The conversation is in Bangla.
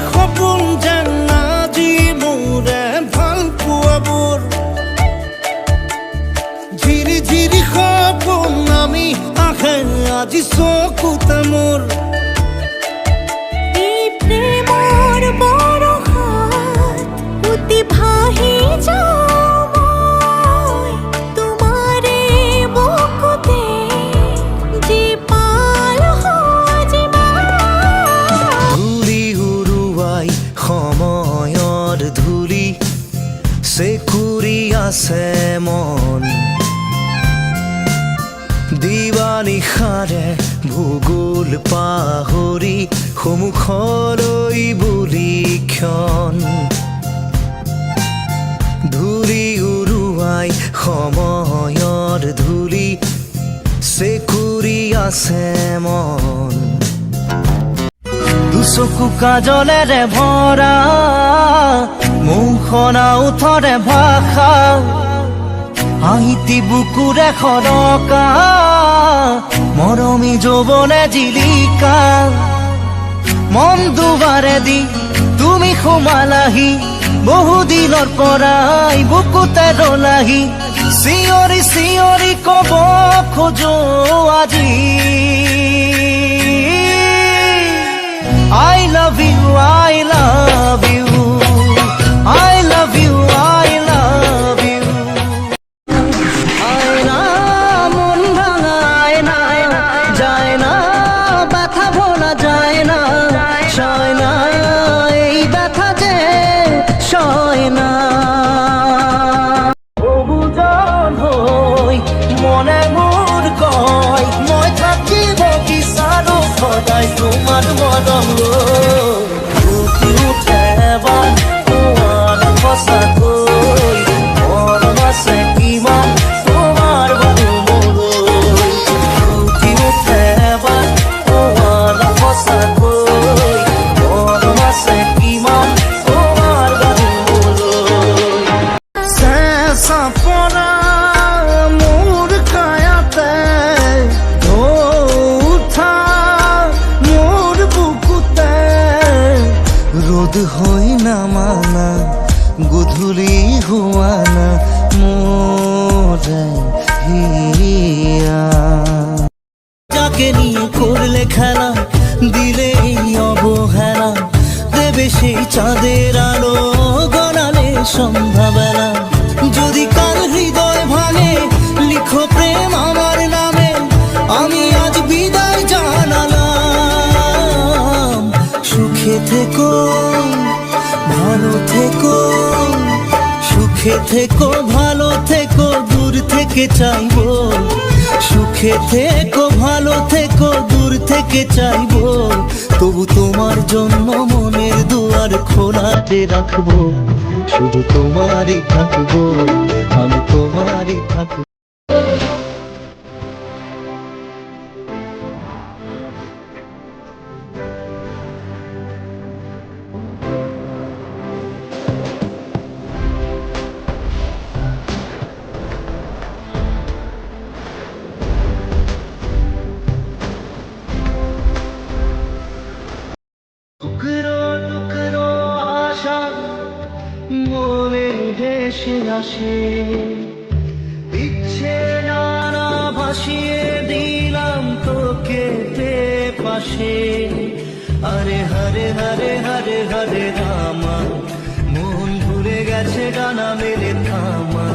সপোন যেন আজি মোৰে ভাল পোৱাবোৰ ঝিৰি ঝিৰি সপোন আমি আহে আজি চকুতে মোৰ ভাহি যাও তোমারে বুকুতে যে পাল হজিবা ধূলি উৰুৱাই সময়ৰ ধূলি চেকুৰি আছে মন দিৱানিশাৰে ভূগোল পাহৰি সন্মুখলৈ বুলি ক্ষণ ধূলি উৰুৱাই সময়ৰ ধূলি চেকুৰি আছে মন দুচকু কাজলেৰে ভৰা মুখনা ওঠৰে ভাষা হাঁহিতি বুকুৰে খৰকা মৰমী যৌৱনে জিলিকা মন দুবাৰে দি তুমি সোমালাহি বহুদিনৰ পৰাই বুকুতে ৰলাহি চিঞৰি চিঞৰি কব খোজো আজি I love you, I love you, I love you, I love you. আয়না মন ভাঙায় না যায় না ব্যথা ভোলা যায় না সয় না এই ব্যথা যে সয় না বহুজন হই মনে মোৰ কয় মই থাকিব বিচাৰো সদায় তোমাৰ মৰম লৈ উঠে এবাৰ তোমাৰ সঁচাকৈ মৰম আছে কিমান তোমাৰ বাৰু মোলৈ উঠে এবাৰ তোমাৰ সঁচাকৈ মৰম আছে কিমান তোমাৰ বাৰু মোলৈ চেঁচা পৰা মোৰ কায়াতে উঠা মোৰ বুকুতে রোদ হই না মানা গধূলি হোৱা না মোরে হিয়া যাকে নিয়ে করলে খেলা দিলে এই অবহেলা দেবে সেই চাঁদের আলো গড়ালে সন্ধ্যাবেলা যদি কার হৃদয় ভাঙে লিখো প্রেম আমার নামে আমি আজ বিদায় জানালাম সুখে থেকো ভালো থেকো সুখে থেকো ভালো থেকো দূর থেকে চাইবো সুখে থেকো ভালো থেকো দূর থেকে চাইবো তবু তোমার জন্য মনের দুয়ার খোলাতে রাখবো শুধু তোমারই থাকবো আমি তোমারই থাকবো টুকরো টুকরো আশা মনে ভেসে আসে ইচ্ছে নানা ভাসিয়ে দিলাম তোকে পাশে আরে হরে হরে হরে হরে রামা মন ভুলে গেছে ডানা মেলে থামা